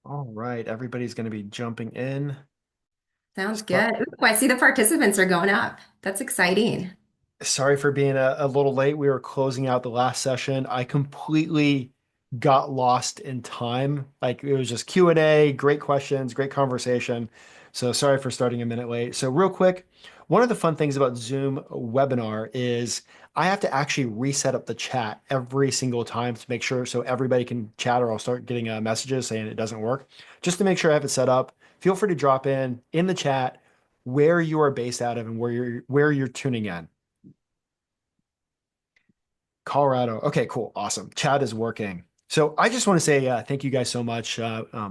All right, everybody's going to be jumping in. Sounds So- good. Ooh, I see the participants are going up. That's exciting. Sorry for being a little late. We were closing out the last session. I completely got lost in time. Like it was just Q&A, great questions, great conversation. So sorry for starting a minute late. So real quick, one of the fun things about Zoom webinar is I have to actually reset up the chat every single time to make sure so everybody can chat or I'll start getting messages saying it doesn't work. Just to make sure I have it set up, feel free to drop in the chat where you are based out of and where you're tuning in. Colorado. Okay, cool. Awesome. Chat is working. So I just want to say thank you guys so much. My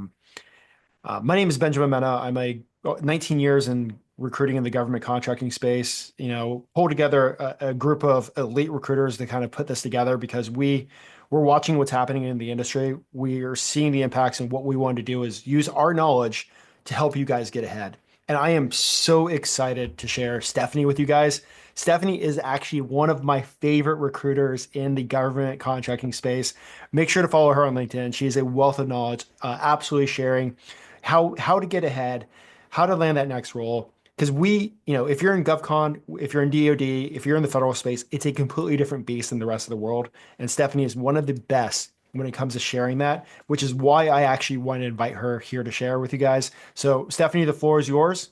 name is Benjamin Mena. I'm a 19 years in recruiting in the government contracting space. Pull together a group of elite recruiters to kind of put this together because we're watching what's happening in the industry. We are seeing the impacts, and what we want to do is use our knowledge to help you guys get ahead. And I am so excited to share Stephanie with you guys. Stephanie is actually one of my favorite recruiters in the government contracting space. Make sure to follow her on LinkedIn. She is a wealth of knowledge, absolutely sharing how to get ahead, how to land that next role. Because if you're in GovCon, if you're in DoD, if you're in the federal space, it's a completely different beast than the rest of the world. And Stephanie is one of the best when it comes to sharing that, which is why I actually want to invite her here to share with you guys. So, Stephanie, the floor is yours.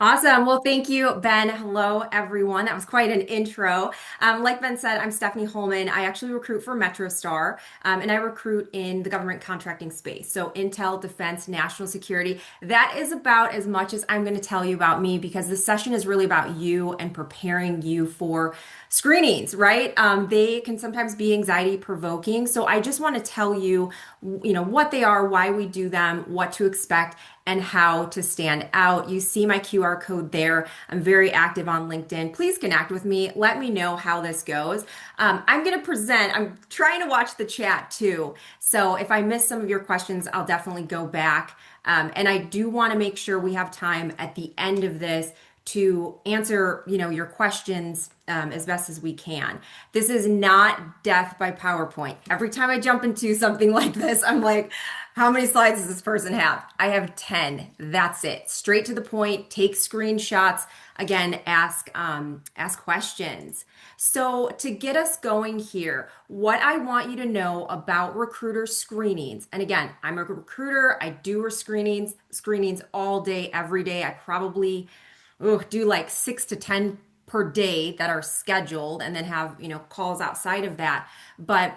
Awesome. Well, thank you, Ben. Hello, everyone. That was quite an intro. Like Ben said, I'm Stephanie Holman. I actually recruit for MetroStar, and I recruit in the government contracting space. So, intel, defense, national security. That is about as much as I'm going to tell you about me because this session is really about you and preparing you for screenings, right? They can sometimes be anxiety provoking. So, I just want to tell you, what they are, why we do them, what to expect and how to stand out. You see my QR code there. I'm very active on LinkedIn. Please connect with me. Let me know how this goes. I'm going to present. I'm trying to watch the chat too. So if I miss some of your questions, I'll definitely go back. And I do want to make sure we have time at the end of this to answer, your questions as best as we can. This is not death by PowerPoint. Every time I jump into something like this, I'm like, how many slides does this person have? I have 10. That's it. Straight to the point. Take screenshots. Again, ask questions. So to get us going here, what I want you to know about recruiter screenings, and again, I'm a recruiter. I do screenings all day, every day. I probably do like 6 to 10 per day that are scheduled and then have, calls outside of that. But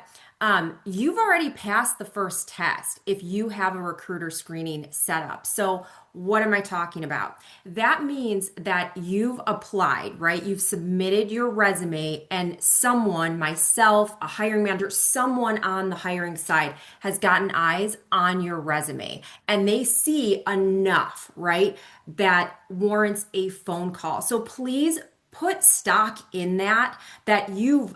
you've already passed the first test if you have a recruiter screening set up. So, what am I talking about? That means that you've applied, right? You've submitted your resume, and someone, myself, a hiring manager, someone on the hiring side has gotten eyes on your resume and they see enough, right? That warrants a phone call. So, please put stock in that you've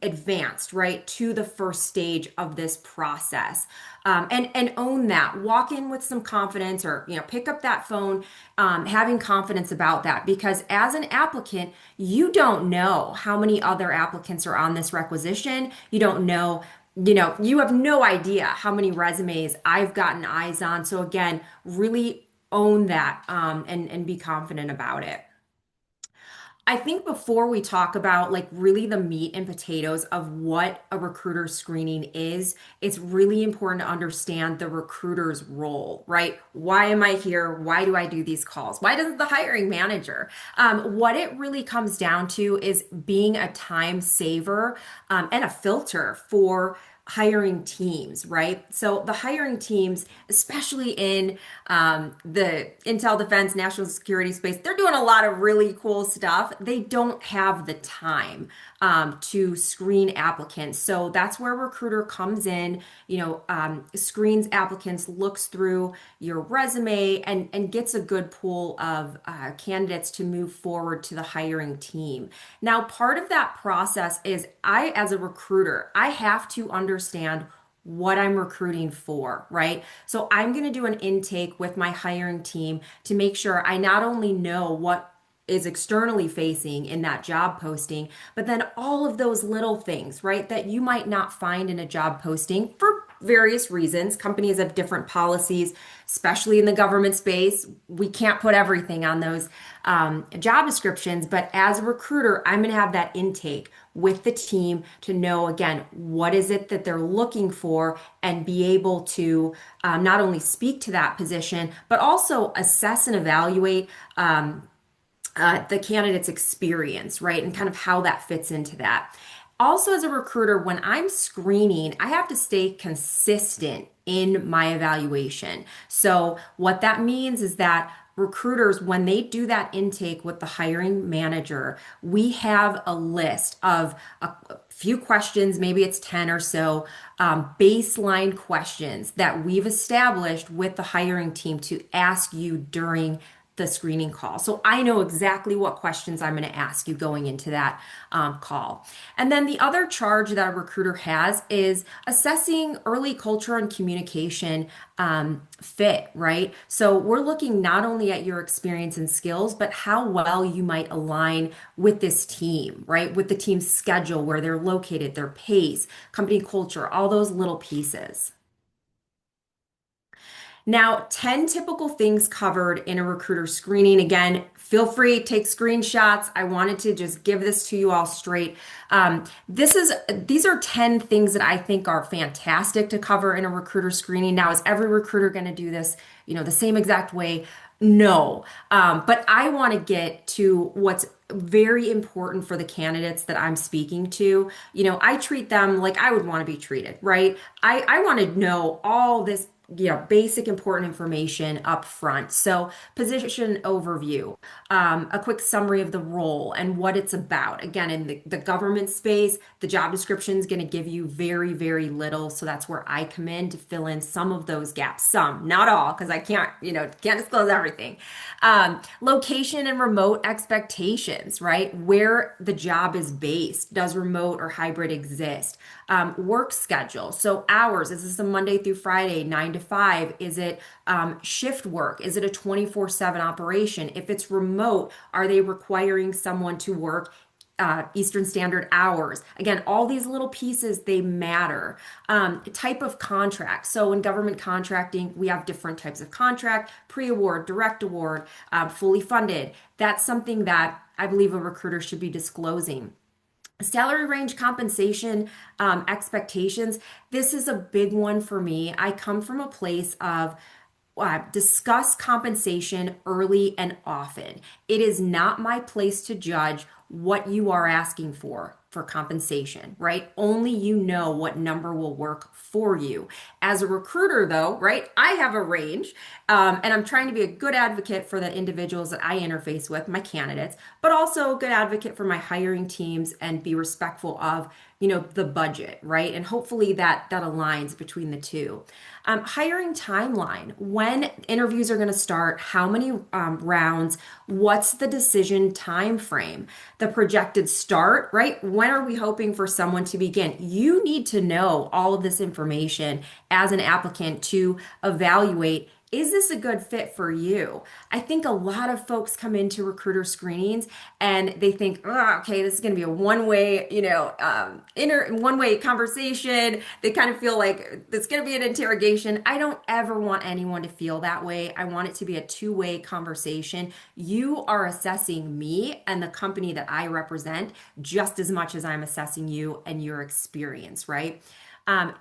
advanced right to the first stage of this process, and own that. Walk in with some confidence, or pick up that phone, having confidence about that, because as an applicant you don't know how many other applicants are on this requisition. You don't know, you have no idea how many resumes I've gotten eyes on. So again, really own that, and be confident about it. I think before we talk about like really the meat and potatoes of what a recruiter screening is, it's really important to understand the recruiter's role, right? Why am I here? Why do I do these calls? Why does the hiring manager? What it really comes down to is being a time saver, and a filter for hiring teams, right? So the hiring teams, especially in the intel, defense, national security space, they're doing a lot of really cool stuff. They don't have the time to screen applicants. So that's where a recruiter comes in, screens applicants, looks through your resume, and gets a good pool of candidates to move forward to the hiring team. Now, part of that process is I, as a recruiter, I have to understand what I'm recruiting for, right? So I'm going to do an intake with my hiring team to make sure I not only know what is externally facing in that job posting, but then all of those little things, right, that you might not find in a job posting for various reasons. Companies have different policies, especially in the government space. We can't put everything on those job descriptions, but as a recruiter, I'm going to have that intake with the team to know, again, what is it that they're looking for and be able to not only speak to that position, but also assess and evaluate the candidate's experience, right? And kind of how that fits into that. Also, as a recruiter, when I'm screening, I have to stay consistent in my evaluation. So, what that means is that recruiters, when they do that intake with the hiring manager, we have a list of a few questions, maybe it's 10 or so, baseline questions that we've established with the hiring team to ask you during the screening call. So I know exactly what questions I'm going to ask you going into that call. And then the other charge that a recruiter has is assessing early culture and communication fit, right? So we're looking not only at your experience and skills, but how well you might align with this team, right? With the team's schedule, where they're located, their pace, company culture, all those little pieces. Now, 10 typical things covered in a recruiter screening. Again, feel free, take screenshots. I wanted to just give this to you all straight. These are 10 things that I think are fantastic to cover in a recruiter screening. Now, is every recruiter going to do this, the same exact way? No. But I want to get to what's very important for the candidates that I'm speaking to. I treat them like I would want to be treated, right? I want to know all this basic important information up front. So, position overview, a quick summary of the role and what it's about. Again, in the government space, the job description is going to give you very, very little. So that's where I come in to fill in some of those gaps. Some, not all, because I can't disclose everything. Location and remote expectations, right? Where the job is based. Does remote or hybrid exist? Work schedule. So hours, is this a Monday through Friday, 9 to 5? Is it shift work? Is it a 24/7 operation? If it's remote, are they requiring someone to work Eastern Standard hours? Again, all these little pieces, they matter. Type of contract. So in government contracting, we have different types of contract, pre-award, direct award, fully funded. That's something that I believe a recruiter should be disclosing. Salary range, compensation, expectations. This is a big one for me. I come from a place of discuss compensation early and often. It is not my place to judge what you are asking for compensation, right? Only you know what number will work for you. As a recruiter, though, right, I have a range, and I'm trying to be a good advocate for the individuals that I interface with, my candidates, but also a good advocate for my hiring teams and be respectful of, the budget, right? And hopefully that aligns between the two. Hiring timeline, when interviews are going to start, how many rounds, what's the decision time frame, the projected start, right? When are we hoping for someone to begin? You need to know all of this information as an applicant to evaluate, is this a good fit for you? I think a lot of folks come into recruiter screenings and they think, oh, okay, this is going to be a one-way, one-way conversation. They kind of feel like it's going to be an interrogation. I don't ever want anyone to feel that way. I want it to be a two-way conversation. You are assessing me and the company that I represent just as much as I'm assessing you and your experience, right?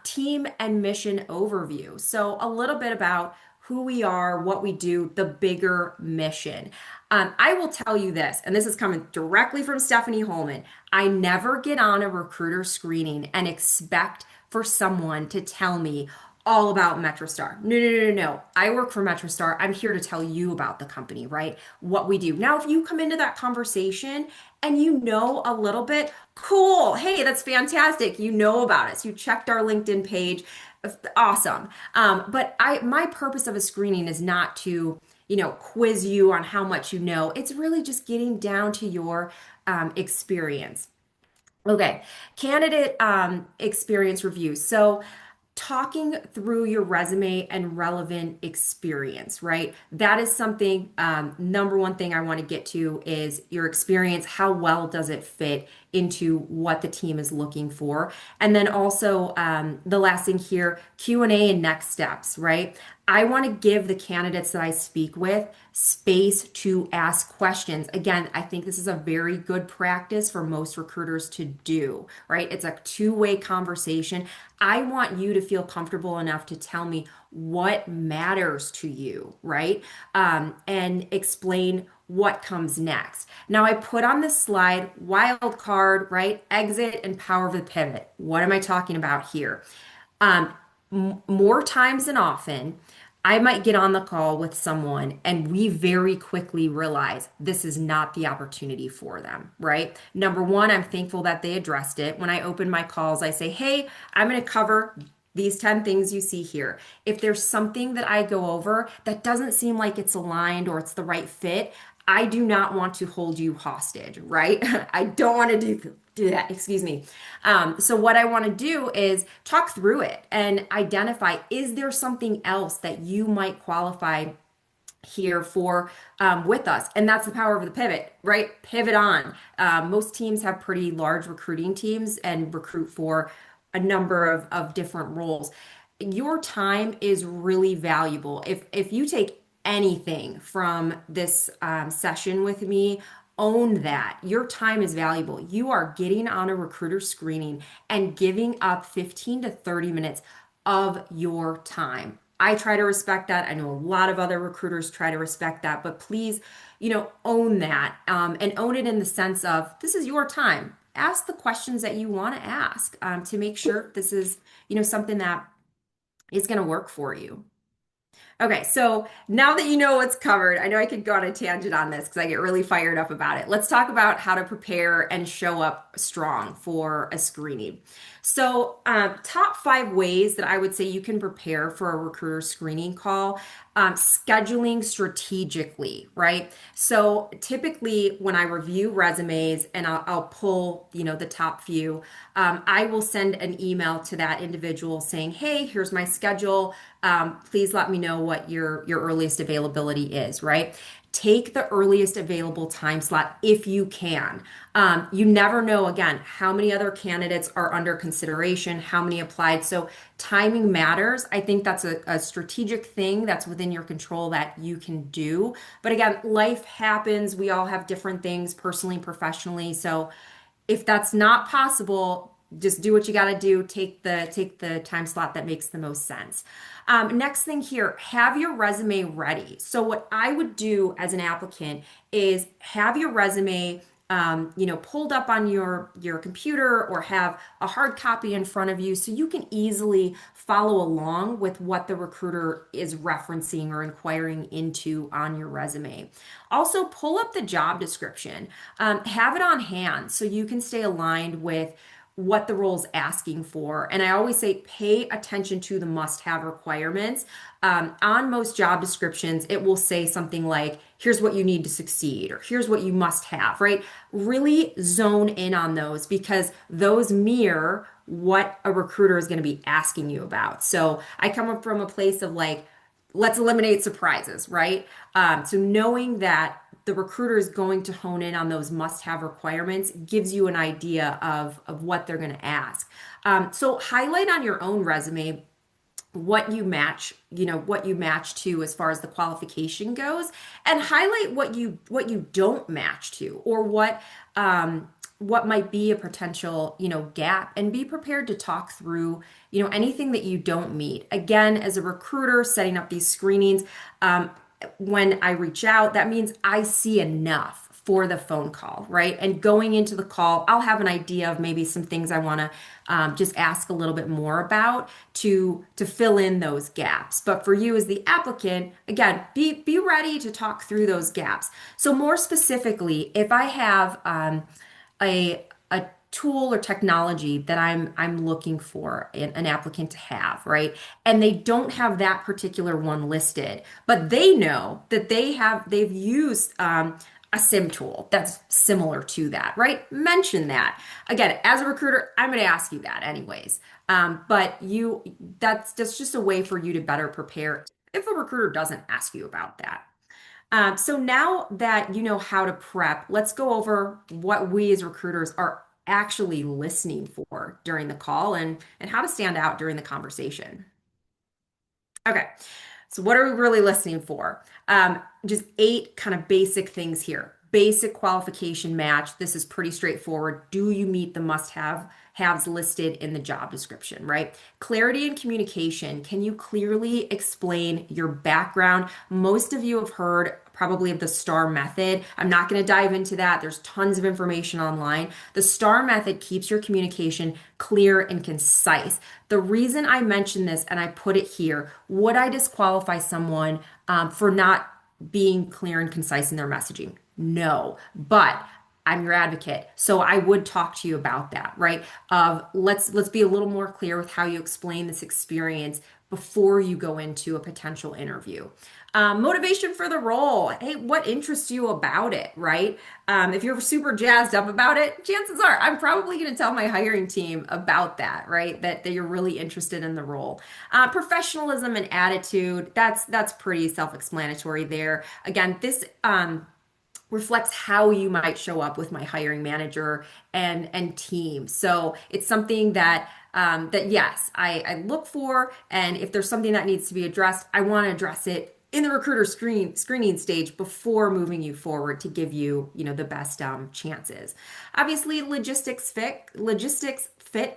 Team and mission overview. So a little bit about who we are, what we do, the bigger mission. I will tell you this, and this is coming directly from Stephanie Holman. I never get on a recruiter screening and expect for someone to tell me all about MetroStar. No, no, no, no, no. I work for MetroStar. I'm here to tell you about the company, right? What we do. Now, if you come into that conversation and you know a little bit, cool. Hey, that's fantastic. You know about us. You checked our LinkedIn page. Awesome. But my purpose of a screening is not to, quiz you on how much you know. It's really just getting down to your experience. Okay, candidate experience review. So talking through your resume and relevant experience, right? That is something, number one thing I want to get to is your experience. How well does it fit into what the team is looking for. And then also the last thing here, Q&A and next steps, right? I want to give the candidates that I speak with space to ask questions. Again, I think this is a very good practice for most recruiters to do, right? It's a two-way conversation. I want you to feel comfortable enough to tell me what matters to you, right? And explain what comes next. Now, I put on this slide wild card, right? Exit and power of the pivot. What am I talking about here? Um, More times than often, I might get on the call with someone and we very quickly realize this is not the opportunity for them, right? Number one, I'm thankful that they addressed it. When I open my calls, I say, hey, I'm going to cover these 10 things you see here. If there's something that I go over that doesn't seem like it's aligned or it's the right fit, I do not want to hold you hostage, right? I don't want to do that, excuse me. So what I want to do is talk through it and identify, is there something else that you might qualify here for with us? And that's the power of the pivot, right? Pivot on. Most teams have pretty large recruiting teams and recruit for a number of different roles. Your time is really valuable. If you take anything from this session with me, own that. Your time is valuable. You are getting on a recruiter screening and giving up 15 to 30 minutes of your time. I try to respect that. I know a lot of other recruiters try to respect that, but please, own that and own it in the sense of this is your time. Ask the questions that you want to ask to make sure this is, something that is going to work for you. Okay, so now that you know what's covered, I know I could go on a tangent on this because I get really fired up about it. Let's talk about how to prepare and show up strong for a screening. So, top 5 ways that I would say you can prepare for a recruiter screening call. Scheduling strategically, right? So typically when I review resumes and I'll pull, the top few, I will send an email to that individual saying, hey, here's my schedule. Please let me know what your earliest availability is, right? Take the earliest available time slot if you can. You never know, again, how many other candidates are under consideration, how many applied. So timing matters. I think that's a strategic thing that's within your control that you can do. But again, life happens. We all have different things personally, professionally. So if that's not possible, just do what you got to do. Take the time slot that makes the most sense. Next thing here, have your resume ready. So what I would do as an applicant is have your resume, pulled up on your computer or have a hard copy in front of you so you can easily follow along with what the recruiter is referencing or inquiring into on your resume. Also, pull up the job description. Have it on hand so you can stay aligned with what the role's asking for. And I always say pay attention to the must-have requirements. On most job descriptions, it will say something like, here's what you need to succeed, or here's what you must have, right? Really zone in on those because those mirror what a recruiter is going to be asking you about. So I come up from a place of like, let's eliminate surprises, right? So knowing that the recruiter is going to hone in on those must-have requirements gives you an idea of what they're going to ask. So highlight on your own resume what you match, what you match to as far as the qualification goes, and highlight what you don't match to, or what might be a potential, gap, and be prepared to talk through, anything that you don't meet. Again, as a recruiter setting up these screenings, when I reach out, that means I see enough for the phone call, right? And going into the call, I'll have an idea of maybe some things I want to just ask a little bit more about to fill in those gaps. But for you as the applicant, again, be ready to talk through those gaps. So more specifically, if I have a tool or technology that I'm looking for an applicant to have, right? And they don't have that particular one listed, but they know that they've used a sim tool that's similar to that, right? Mention that. Again, as a recruiter, I'm going to ask you that anyways. But that's just a way for you to better prepare if a recruiter doesn't ask you about that. So now that you know how to prep, let's go over what we as recruiters are actually listening for during the call and how to stand out during the conversation. Okay. So what are we really listening for? Just eight kind of basic things here. Basic qualification match. This is pretty straightforward. Do you meet the must-haves listed in the job description, right? Clarity and communication. Can you clearly explain your background? Most of you have heard probably of the STAR method. I'm not going to dive into that. There's tons of information online. The STAR method keeps your communication clear and concise. The reason I mention this and I put it here, would I disqualify someone for not being clear and concise in their messaging? No, but I'm your advocate, so I would talk to you about that, right? Let's be a little more clear with how you explain this experience before you go into a potential interview. Motivation for the role. Hey, what interests you about it, right? If you're super jazzed up about it, chances are I'm probably going to tell my hiring team about that, right? That you're really interested in the role. Professionalism and attitude. That's pretty self-explanatory there. Again, this reflects how you might show up with my hiring manager and team. So it's something that that yes, I look for, and if there's something that needs to be addressed, I want to address it in the recruiter screening stage before moving you forward to give you, the best chances. Obviously, logistics fit,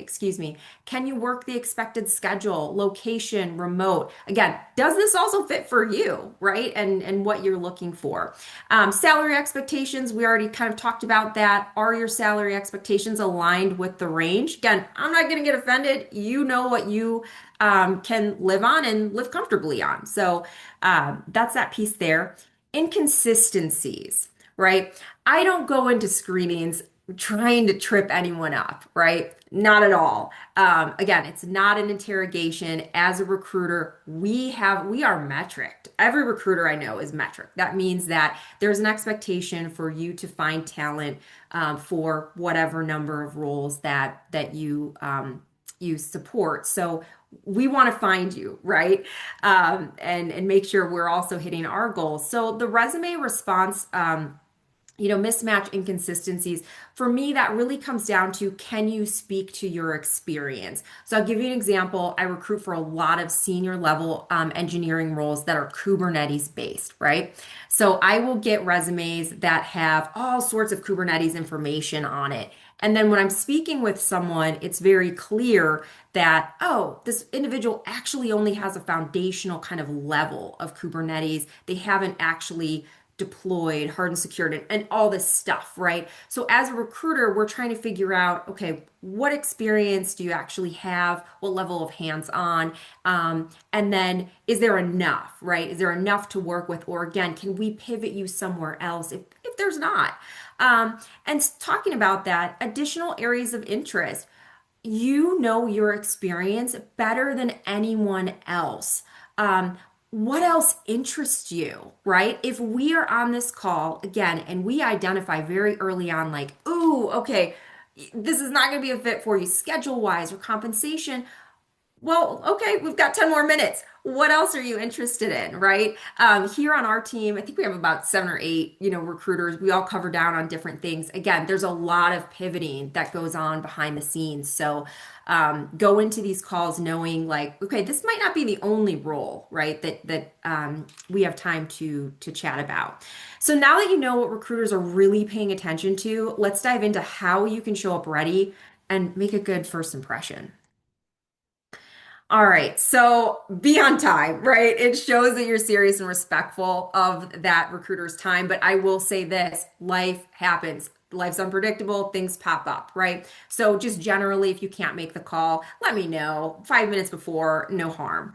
excuse me. Can you work the expected schedule, location, remote? Again, does this also fit for you, right? And what you're looking for. Salary expectations, we already kind of talked about that. Are your salary expectations aligned with the range? Again, I'm not going to get offended. You know what you can live on and live comfortably on. So that's that piece there. Inconsistencies, right? I don't go into screenings trying to trip anyone up, right? Not at all. Again, it's not an interrogation. As a recruiter, we are metric. Every recruiter I know is metric. That means that there's an expectation for you to find talent for whatever number of roles that you support. So we want to find you, right? And make sure we're also hitting our goals. So the resume response, mismatch inconsistencies. For me, that really comes down to, can you speak to your experience? So I'll give you an example. I recruit for a lot of senior level engineering roles that are Kubernetes based, right? So I will get resumes that have all sorts of Kubernetes information on it. And then when I'm speaking with someone, it's very clear that, oh, this individual actually only has a foundational kind of level of Kubernetes. They haven't actually deployed, hardened, secured, and all this stuff, right? So as a recruiter, we're trying to figure out, okay, what experience do you actually have? What level of hands-on? And then is there enough, right? Is there enough to work with? Or again, can we pivot you somewhere else if there's not? And talking about that, additional areas of interest. You know your experience better than anyone else. What else interests you, right? If we are on this call again and we identify very early on, like, ooh, okay, this is not going to be a fit for you schedule wise or compensation. Well, okay, we've got 10 more minutes. What else are you interested in, right? Here on our team, I think we have about 7 or 8, recruiters. We all cover down on different things. Again, there's a lot of pivoting that goes on behind the scenes. So go into these calls knowing like, okay, this might not be the only role, right? That we have time to chat about. So now that you know what recruiters are really paying attention to, let's dive into how you can show up ready and make a good first impression. All right, so be on time, right? It shows that you're serious and respectful of that recruiter's time. But I will say this, life happens. Life's unpredictable, things pop up, right? So just generally, if you can't make the call, let me know 5 minutes before, no harm.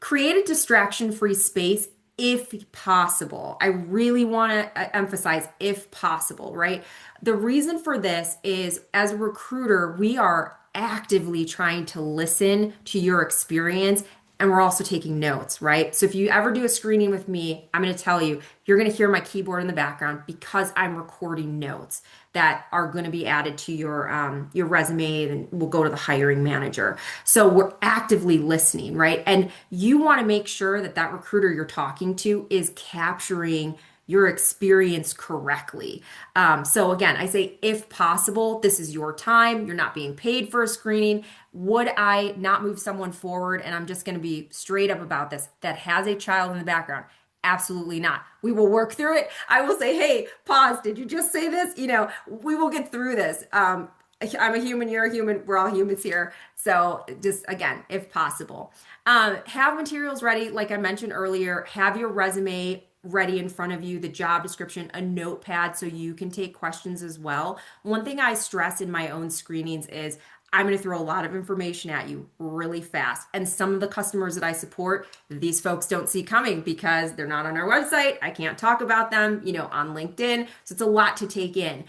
Create a distraction-free space if possible. I really want to emphasize if possible, right? The reason for this is as a recruiter, we are actively trying to listen to your experience and we're also taking notes, right? So if you ever do a screening with me, I'm going to tell you, you're going to hear my keyboard in the background because I'm recording notes that are going to be added to your resume and will go to the hiring manager. So we're actively listening, right? And you want to make sure that that recruiter you're talking to is capturing your experience correctly. So again, I say if possible, this is your time. You're not being paid for a screening. Would I not move someone forward? And I'm just going to be straight up about this that has a child in the background. Absolutely not. We will work through it. I will say, hey, pause. Did you just say this? We will get through this. I'm a human, you're a human, we're all humans here. So just again, if possible, have materials ready. Like I mentioned earlier, have your resume ready in front of you, the job description, a notepad so you can take questions as well. One thing I stress in my own screenings is I'm going to throw a lot of information at you really fast. And some of the customers that I support, these folks don't see coming because they're not on our website. I can't talk about them, on LinkedIn. So it's a lot to take in.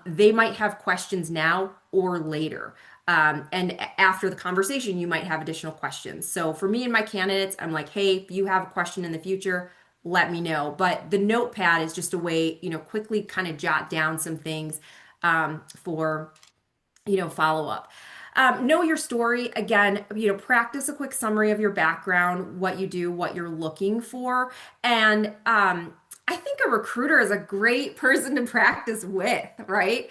They might have questions now or later. And after the conversation, you might have additional questions. So for me and my candidates, I'm like, hey, if you have a question in the future, let me know. But the notepad is just a way, quickly kind of jot down some things for follow up. Know your story. Again, practice a quick summary of your background, what you do, what you're looking for. And I think a recruiter is a great person to practice with, right?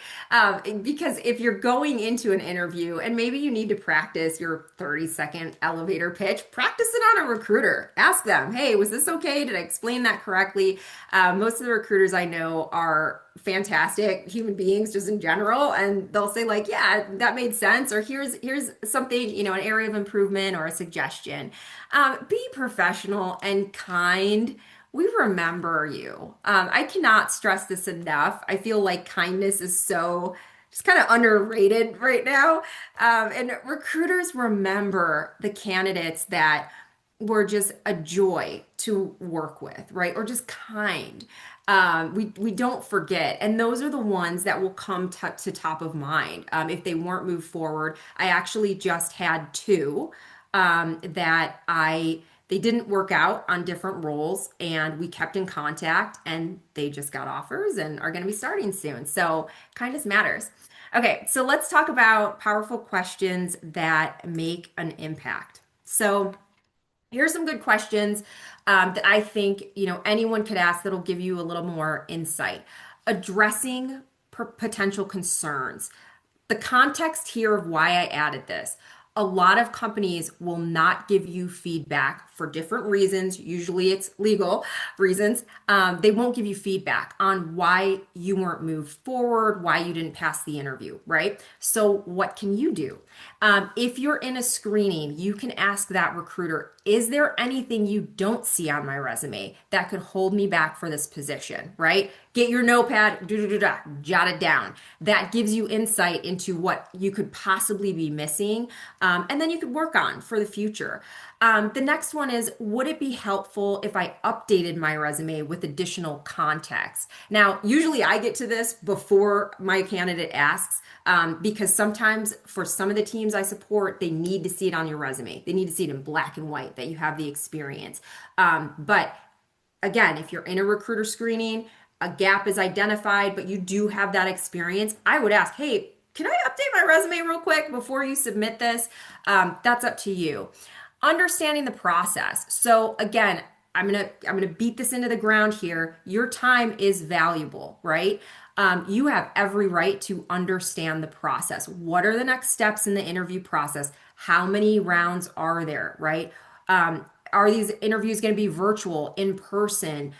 Because if you're going into an interview and maybe you need to practice your 30-second elevator pitch, practice it on a recruiter. Ask them, hey, was this okay? Did I explain that correctly? Most of the recruiters I know are fantastic human beings just in general, and they'll say like, yeah, that made sense, or here's something, an area of improvement or a suggestion. Be professional and kind. We remember you. I cannot stress this enough. I feel like kindness is so just kind of underrated right now. And recruiters remember the candidates that were just a joy to work with, right? Or just kind. We don't forget, and those are the ones that will come to top of mind if they weren't moved forward. I actually just had two that they didn't work out on different roles, and we kept in contact, and they just got offers and are going to be starting soon. So kindness matters. Okay, so let's talk about powerful questions that make an impact. So here's some good questions that I think anyone could ask that'll give you a little more insight. Addressing potential concerns. The context here of why I added this. A lot of companies will not give you feedback for different reasons. Usually it's legal reasons. They won't give you feedback on why you weren't moved forward, why you didn't pass the interview, right? So what can you do? If you're in a screening, you can ask that recruiter, is there anything you don't see on my resume that could hold me back for this position, right? Get your notepad, jot it down. That gives you insight into what you could possibly be missing, and then you could work on for the future. The next one is, would it be helpful if I updated my resume with additional context? Now, usually I get to this before my candidate asks, because sometimes for some of the teams I support, they need to see it on your resume. They need to see it in black and white that you have the experience. But again, if you're in a recruiter screening, a gap is identified, but you do have that experience, I would ask, hey, can I update my resume real quick before you submit this? That's up to you. Understanding the process. So again, I'm gonna beat this into the ground here. Your time is valuable, right? You have every right to understand the process. What are the next steps in the interview process? How many rounds are there, right? Are these interviews going to be virtual, in person?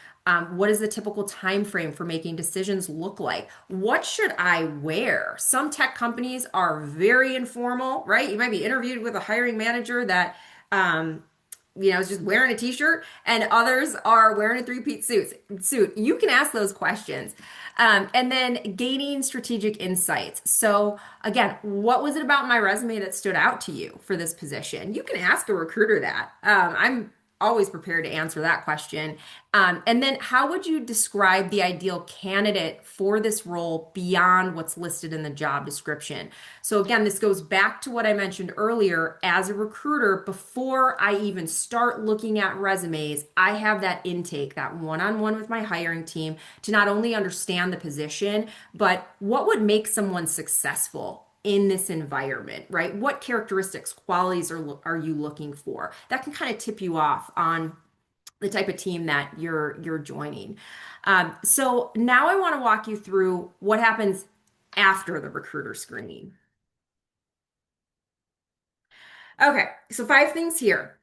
What is the typical time frame for making decisions look like? What should I wear? Some tech companies are very informal, right? You might be interviewed with a hiring manager that is just wearing a t-shirt, and others are wearing a three-piece suit. You can ask those questions. And then gaining strategic insights. So again, what was it about my resume that stood out to you for this position? You can ask a recruiter that. I'm always prepared to answer that question. And then how would you describe the ideal candidate for this role beyond what's listed in the job description? So again, this goes back to what I mentioned earlier. As a recruiter, before I even start looking at resumes, I have that intake, that one-on-one with my hiring team to not only understand the position, but what would make someone successful in this environment, right? What characteristics, qualities are you looking for? That can kind of tip you off on the type of team that you're joining. So now I want to walk you through what happens after the recruiter screening. Okay, so 5 things here.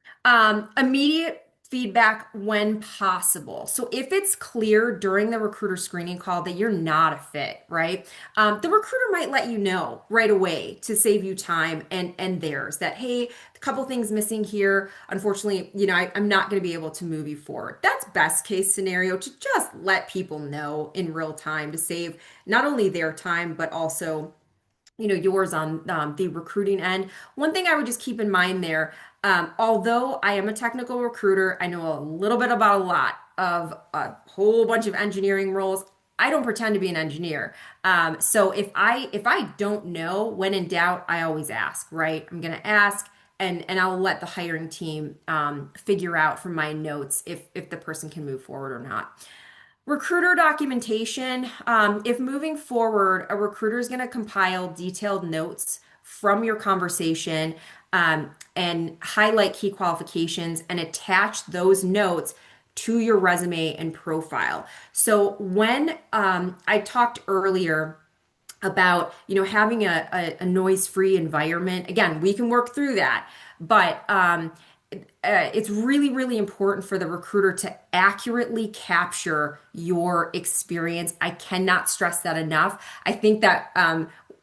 Immediate feedback when possible. So if it's clear during the recruiter screening call that you're not a fit, right? The recruiter might let you know right away to save you time and theirs that, hey, a couple things missing here. Unfortunately, I'm not going to be able to move you forward. That's best case scenario to just let people know in real time to save not only their time, but also yours on the recruiting end. One thing I would just keep in mind there, although I am a technical recruiter, I know a little bit about a lot of a whole bunch of engineering roles. I don't pretend to be an engineer. So if I don't know, when in doubt, I always ask, right? I'm gonna ask and I'll let the hiring team figure out from my notes if the person can move forward or not. Recruiter documentation. If moving forward, a recruiter is going to compile detailed notes from your conversation and highlight key qualifications and attach those notes to your resume and profile. So when I talked earlier about having a noise-free environment, again, we can work through that, but it's really, really important for the recruiter to accurately capture your experience. I cannot stress that enough. I think that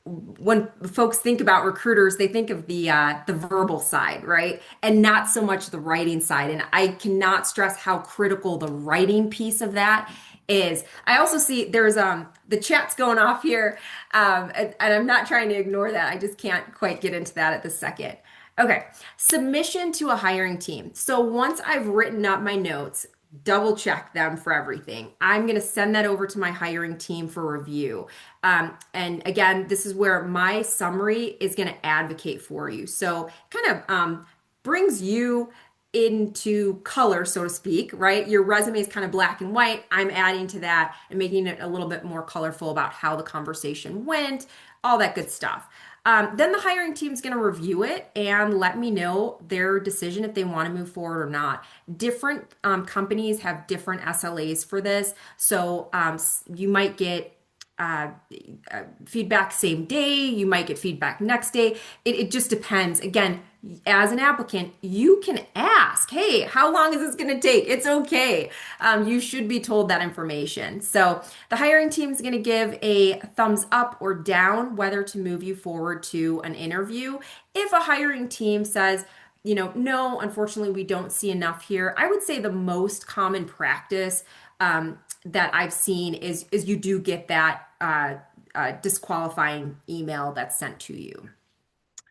when folks think about recruiters, they think of the verbal side, right? And not so much the writing side. And I cannot stress how critical the writing piece of that is. I also see there's the chat's going off here, and I'm not trying to ignore that. I just can't quite get into that at the second. Okay, submission to a hiring team. So once I've written up my notes, double check them for everything. I'm going to send that over to my hiring team for review. And again, this is where my summary is going to advocate for you. So kind of brings you into color, so to speak, right? Your resume is kind of black and white. I'm adding to that and making it a little bit more colorful about how the conversation went, all that good stuff. Then the hiring team is going to review it and let me know their decision if they want to move forward or not. Different companies have different SLAs for this. So you might get feedback same day, you might get feedback next day. It just depends. Again, as an applicant, you can ask, hey, how long is this going to take? It's okay. You should be told that information. So the hiring team is going to give a thumbs up or down whether to move you forward to an interview. If a hiring team says, no, unfortunately, we don't see enough here, I would say the most common practice that I've seen is you do get that disqualifying email that's sent to you.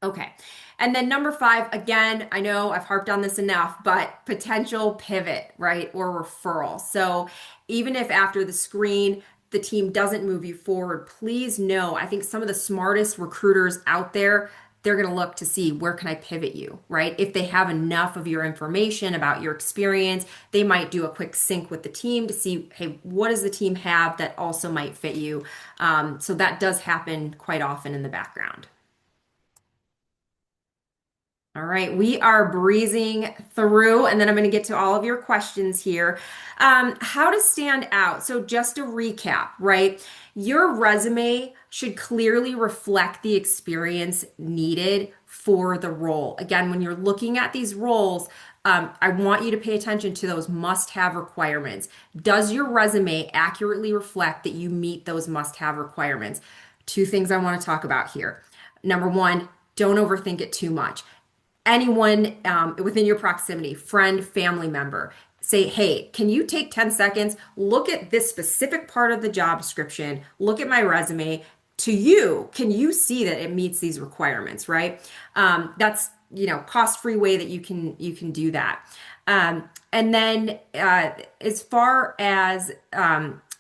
Okay. And then number 5, again, I know I've harped on this enough, but potential pivot, right? Or referral. So even if after the screen, the team doesn't move you forward, please know, I think some of the smartest recruiters out there, they're going to look to see where can I pivot you, right? If they have enough of your information about your experience, they might do a quick sync with the team to see, hey, what does the team have that also might fit you? So that does happen quite often in the background. All right, we are breezing through, and then I'm going to get to all of your questions here. How to stand out. So, just to recap, right? Your resume should clearly reflect the experience needed for the role. Again, when you're looking at these roles, I want you to pay attention to those must-have requirements. Does your resume accurately reflect that you meet those must-have requirements? 2 things I want to talk about here. Number 1, don't overthink it too much. Anyone within your proximity, friend, family member, say, hey, can you take 10 seconds, look at this specific part of the job description, look at my resume. To you, can you see that it meets these requirements, right? That's, cost-free way that you can do that. And then as far as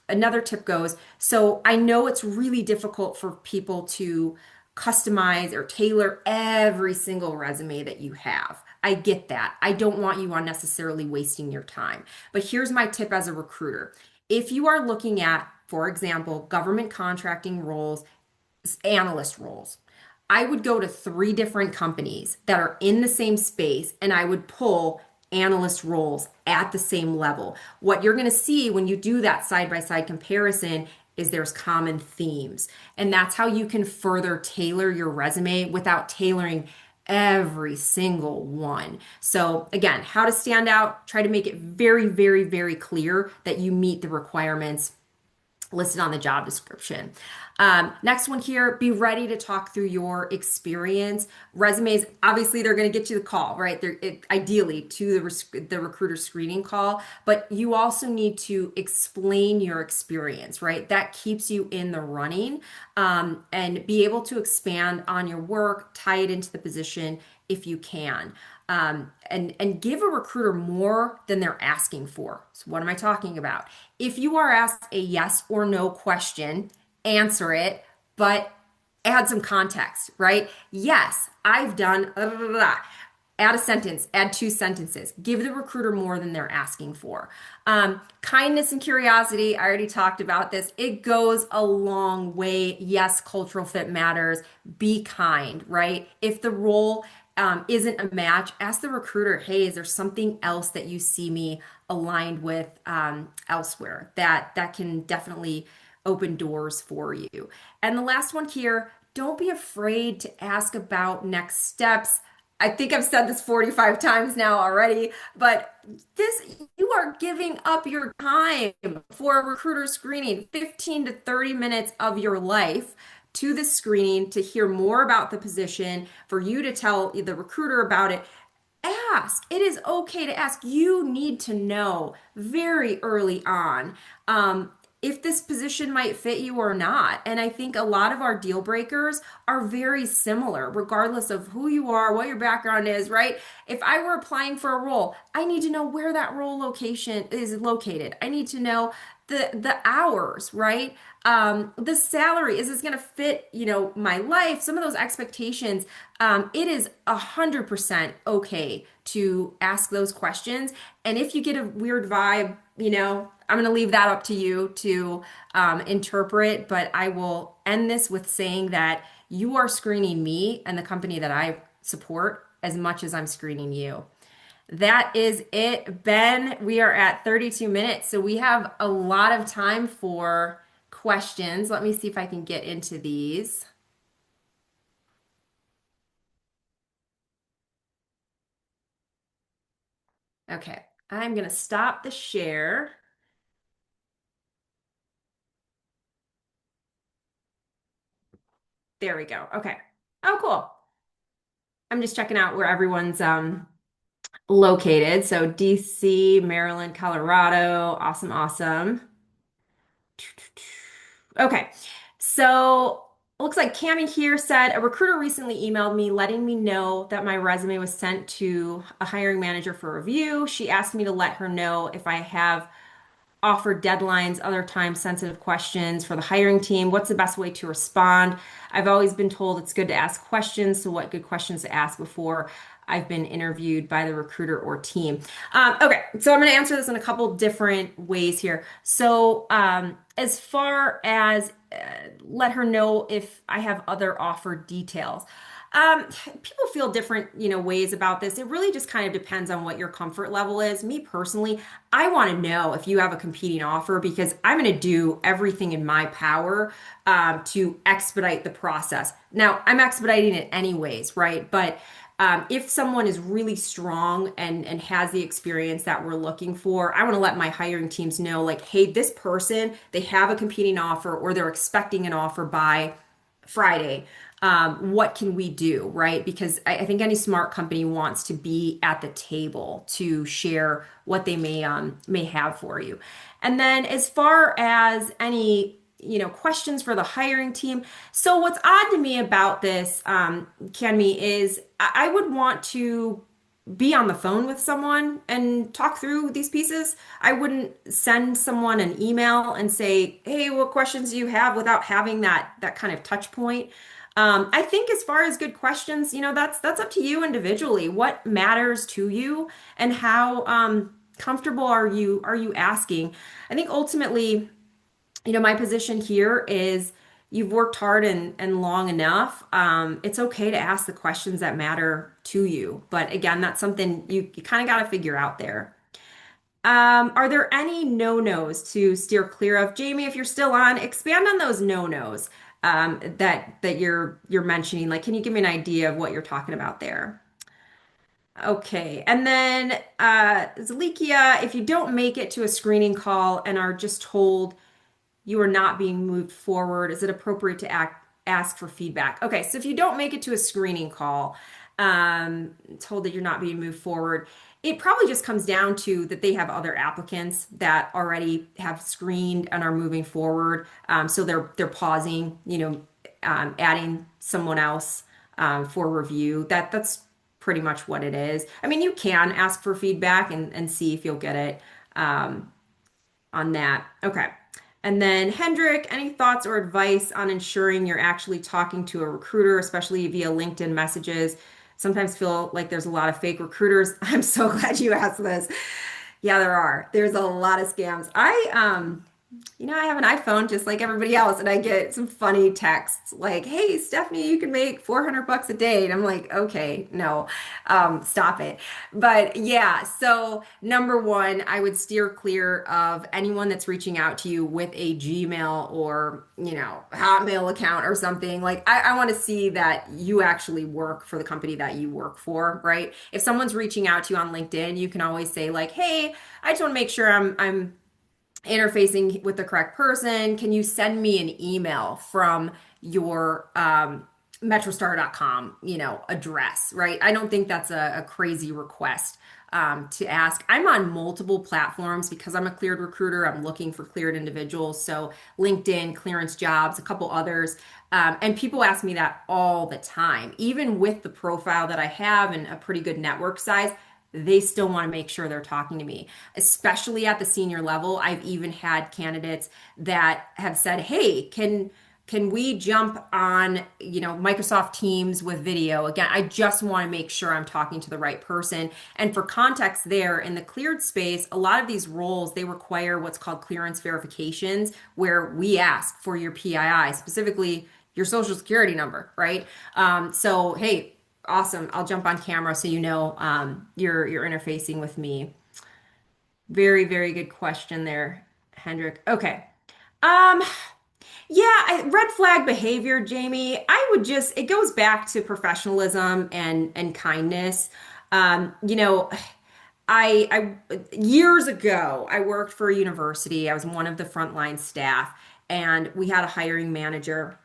another tip goes, so I know it's really difficult for people to customize or tailor every single resume that you have. I get that. I don't want you unnecessarily wasting your time. But here's my tip as a recruiter. If you are looking at, for example, government contracting roles, analyst roles, I would go to 3 different companies that are in the same space and I would pull analyst roles at the same level. What you're going to see when you do that side by side comparison is there's common themes. And that's how you can further tailor your resume without tailoring every single one. So, again, how to stand out, try to make it very, very, very clear that you meet the requirements listed on the job description. Next one here, be ready to talk through your experience. Resumes, obviously, they're going to get you the call, right? Ideally to the recruiter screening call, but you also need to explain your experience, right? That keeps you in the running, and be able to expand on your work, tie it into the position if you can. And give a recruiter more than they're asking for. So what am I talking about? If you are asked a yes or no question, answer it, but add some context, right? Yes, I've done blah, blah, blah, blah. Add a sentence, add two sentences. Give the recruiter more than they're asking for. Kindness and curiosity, I already talked about this. It goes a long way. Yes, cultural fit matters. Be kind, right? If the role isn't a match, ask the recruiter, hey, is there something else that you see me aligned with elsewhere that can definitely open doors for you. And the last one here, don't be afraid to ask about next steps. I think I've said this 45 times now already, but you are giving up your time for a recruiter screening, 15 to 30 minutes of your life to the screening to hear more about the position, for you to tell the recruiter about it. Ask. It is okay to ask. You need to know very early on if this position might fit you or not. And I think a lot of our deal breakers are very similar, regardless of who you are, what your background is, right? If I were applying for a role, I need to know where that role location is located. I need to know the hours, right? The salary, is this going to fit, my life? Some of those expectations. It is 100% okay to ask those questions. And if you get a weird vibe, I'm going to leave that up to you to interpret. But I will end this with saying that you are screening me and the company that I support as much as I'm screening you. That is it, Ben. We are at 32 minutes, so we have a lot of time for questions. Let me see if I can get into these. Okay, I'm going to stop the share. There we go. Okay. Oh, cool. I'm just checking out where everyone's located. So DC, Maryland, Colorado. Awesome, awesome. Okay. So looks like Cami here said a recruiter recently emailed me letting me know that my resume was sent to a hiring manager for review. She asked me to let her know if I have offer deadlines, other time sensitive questions for the hiring team. What's the best way to respond? I've always been told it's good to ask questions. So, what good questions to ask before I've been interviewed by the recruiter or team? Okay, so I'm going to answer this in a couple different ways here. So, as far as let her know if I have other offer details. People feel different, ways about this. It really just kind of depends on what your comfort level is. Me personally, I want to know if you have a competing offer because I'm going to do everything in my power to expedite the process. Now, I'm expediting it anyways, right? But if someone is really strong and has the experience that we're looking for, I want to let my hiring teams know, like, hey, this person, they have a competing offer or they're expecting an offer by Friday. What can we do, right? Because I think any smart company wants to be at the table to share what they may have for you. And then as far as any questions for the hiring team. So what's odd to me about this, Kenmi, is I would want to be on the phone with someone and talk through these pieces. I wouldn't send someone an email and say, "Hey, what questions do you have?" without having that kind of touch point. I think as far as good questions, that's up to you individually. What matters to you and how comfortable are you asking? I think ultimately, my position here is you've worked hard and long enough. It's okay to ask the questions that matter to you. But again, that's something you kind of got to figure out there. Are there any no-nos to steer clear of? Jamie, if you're still on, expand on those no-nos that you're mentioning. Like, can you give me an idea of what you're talking about there? Okay. And then Zalikia, if you don't make it to a screening call and are just told you are not being moved forward, is it appropriate to ask for feedback? Okay, so if you don't make it to a screening call, told that you're not being moved forward, it probably just comes down to that they have other applicants that already have screened and are moving forward. So they're pausing, adding someone else for review. That's pretty much what it is. I mean, you can ask for feedback and see if you'll get it. On that. Okay. And then Hendrik, any thoughts or advice on ensuring you're actually talking to a recruiter, especially via LinkedIn messages? Sometimes feel like there's a lot of fake recruiters. I'm so glad you asked this. Yeah, there are. There's a lot of scams. I have an iPhone just like everybody else, and I get some funny texts like, "Hey, Stephanie, you can make 400 bucks a day." And I'm like, "Okay, no, stop it." But yeah, so number one, I would steer clear of anyone that's reaching out to you with a Gmail or, Hotmail account or something. Like, I want to see that you actually work for the company that you work for, right? If someone's reaching out to you on LinkedIn, you can always say like, "Hey, I just want to make sure I'm interfacing with the correct person. Can you send me an email from your metrostar.com, address, right?" I don't think that's a crazy request to ask. I'm on multiple platforms because I'm a cleared recruiter. I'm looking for cleared individuals. So LinkedIn, Clearance Jobs, a couple others. And people ask me that all the time. Even with the profile that I have and a pretty good network size, they still want to make sure they're talking to me, especially at the senior level. I've even had candidates that have said, "Hey, can we jump on, Microsoft Teams with video?" Again, I just want to make sure I'm talking to the right person. And for context there, in the cleared space, a lot of these roles, they require what's called clearance verifications, where we ask for your PII, specifically your social security number, right? So, hey, awesome. I'll jump on camera so you're interfacing with me. Very, very good question there, Hendrik. Okay. Um, yeah, red flag behavior, Jamie. It goes back to professionalism and kindness. Years ago, I worked for a university. I was one of the frontline staff, and we had a hiring manager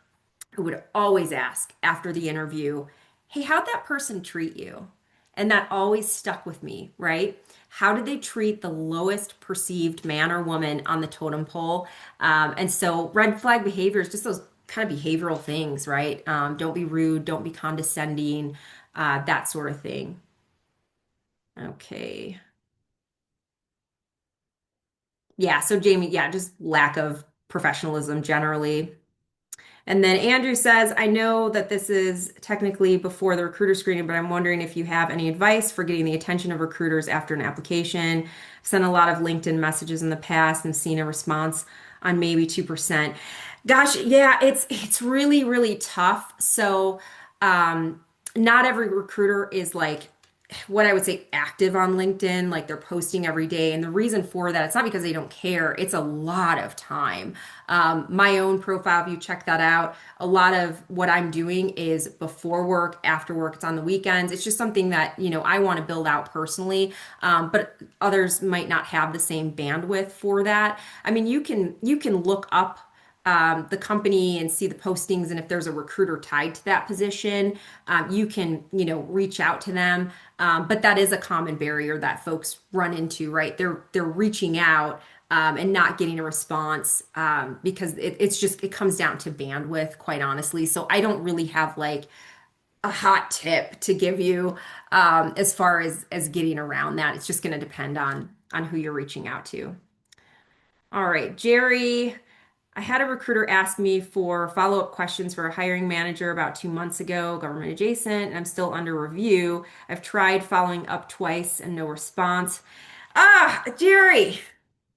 who would always ask after the interview, "Hey, how'd that person treat you?" And that always stuck with me, right? How did they treat the lowest perceived man or woman on the totem pole? And so, red flag behavior is just those kind of behavioral things, right? Don't be rude, don't be condescending, that sort of thing. Okay. Yeah, so Jamie, yeah, just lack of professionalism generally. And then Andrew says, "I know that this is technically before the recruiter screening, but I'm wondering if you have any advice for getting the attention of recruiters after an application. I've sent a lot of LinkedIn messages in the past and seen a response on maybe 2%. Gosh, yeah, it's really, really tough. So, not every recruiter is like what I would say active on LinkedIn, like they're posting every day. And the reason for that, it's not because they don't care, it's a lot of time. My own profile, if you check that out, a lot of what I'm doing is before work, after work, it's on the weekends. It's just something that, I want to build out personally. But others might not have the same bandwidth for that. I mean, you can look up the company and see the postings, and if there's a recruiter tied to that position, you can reach out to them. But that is a common barrier that folks run into, right? They're reaching out and not getting a response because it comes down to bandwidth, quite honestly. So I don't really have like a hot tip to give you as far as getting around that. It's just going to depend on who you're reaching out to. All right, Jerry. I had a recruiter ask me for follow-up questions for a hiring manager about 2 months ago, government adjacent, and I'm still under review. I've tried following up twice and no response. Jerry,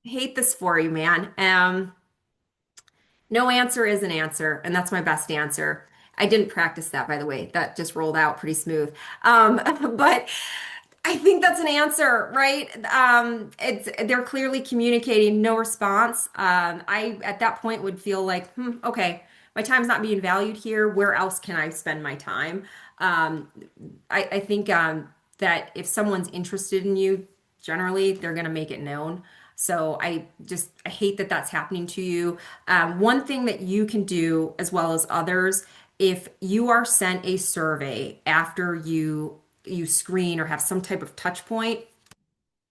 I hate this for you, man. No answer is an answer, and that's my best answer. I didn't practice that, by the way. That just rolled out pretty smooth. Um, but I think that's an answer, right? It's they're clearly communicating no response. I at that point would feel like, okay, my time's not being valued here. Where else can I spend my time? Um, I think that if someone's interested in you, generally they're going to make it known. So I hate that that's happening to you. One thing that you can do as well as others, if you are sent a survey after you screen or have some type of touch point,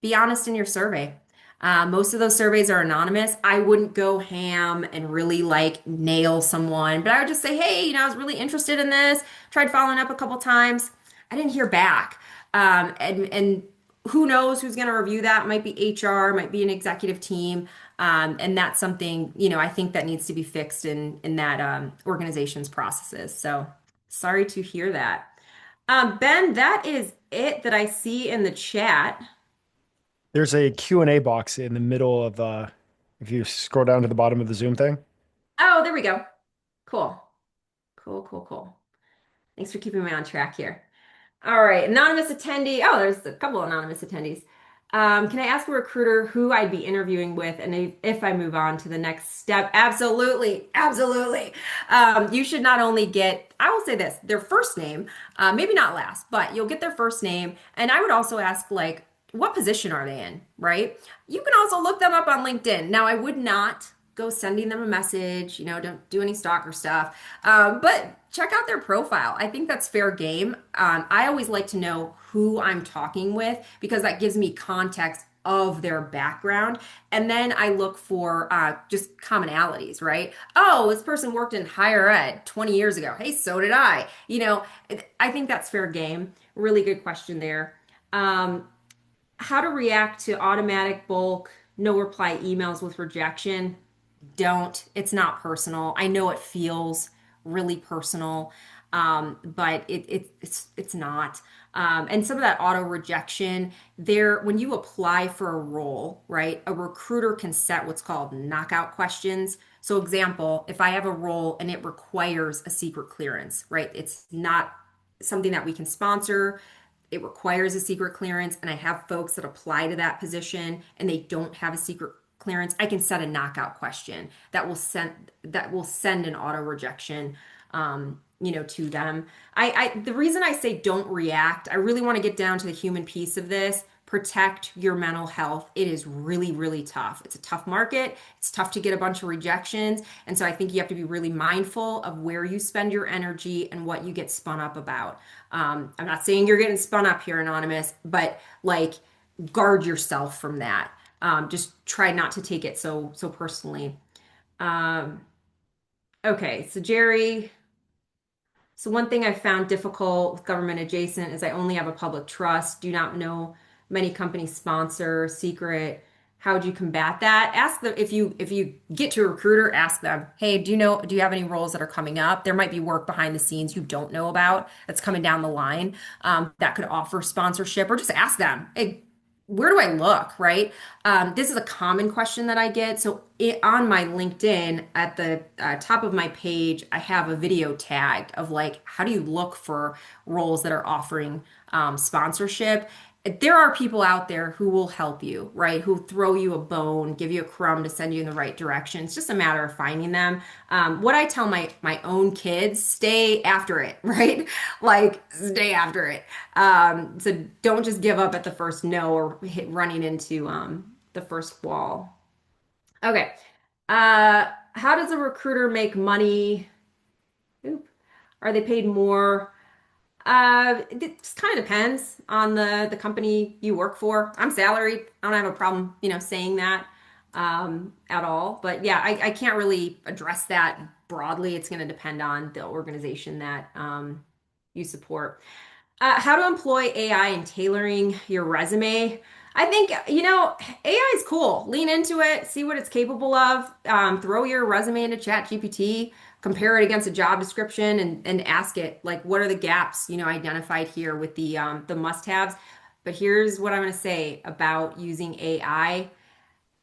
be honest in your survey. Most of those surveys are anonymous. I wouldn't go ham and really like nail someone, but I would just say, hey, I was really interested in this. Tried following up a couple times. I didn't hear back. And who knows who's going to review that? Might be HR, might be an executive team. And that's something, I think that needs to be fixed in that organization's processes. So sorry to hear that. Ben, that is it that I see in the chat. There's a Q&A box in the middle of if you scroll down to the bottom of the Zoom thing. Oh, there we go. Cool. Cool, cool, cool. Thanks for keeping me on track here. All right, anonymous attendee. Oh, there's a couple anonymous attendees. Can I ask a recruiter who I'd be interviewing with and if I move on to the next step? Absolutely, absolutely. You should not only get, I will say this, their first name, maybe not last, but you'll get their first name. And I would also ask, like, what position are they in, right? You can also look them up on LinkedIn. Now, I would not go sending them a message, don't do any stalker stuff. But check out their profile. I think that's fair game. I always like to know who I'm talking with because that gives me context of their background. And then I look for just commonalities, right? Oh, this person worked in higher ed 20 years ago. Hey, so did I. I think that's fair game. Really good question there. Um, how to react to automatic bulk, no reply emails with rejection. Don't. It's not personal. I know it feels really personal, but it's not. And some of that auto rejection there, when you apply for a role, right? A recruiter can set what's called knockout questions. So, example, if I have a role and it requires a secret clearance, right? It's not something that we can sponsor. It requires a secret clearance, and I have folks that apply to that position and they don't have a secret clearance. I can set a knockout question that will send an auto rejection to them. The reason I say don't react, I really want to get down to the human piece of this. Protect your mental health. It is really, really tough. It's a tough market. It's tough to get a bunch of rejections. And so I think you have to be really mindful of where you spend your energy and what you get spun up about. I'm not saying you're getting spun up here, Anonymous, but like guard yourself from that. Just try not to take it so personally. Um, okay, so Jerry, so one thing I found difficult with government adjacent is I only have a public trust, do not know many companies sponsor, secret. How would you combat that? Ask them if you get to a recruiter, ask them, hey, do you have any roles that are coming up? There might be work behind the scenes you don't know about that's coming down the line that could offer sponsorship, or just ask them, hey, where do I look, right? This is a common question that I get. So on my LinkedIn, at the top of my page, I have a video tag of like, how do you look for roles that are offering sponsorship? There are people out there who will help you, right? Who throw you a bone, give you a crumb to send you in the right direction. It's just a matter of finding them. What I tell my own kids, stay after it, right? Like, stay after it. So don't just give up at the first no or running into the first wall. Okay. How does a recruiter make money? Oop. Are they paid more? It just kind of depends on the company you work for. I'm salaried. I don't have a problem, saying that at all. But yeah, I can't really address that broadly. It's going to depend on the organization that you support. How to employ AI in tailoring your resume. I think, AI is cool. Lean into it, see what it's capable of. Throw your resume into ChatGPT, compare it against a job description and ask it, like, what are the gaps, identified here with the must-haves. But here's what I'm going to say about using AI.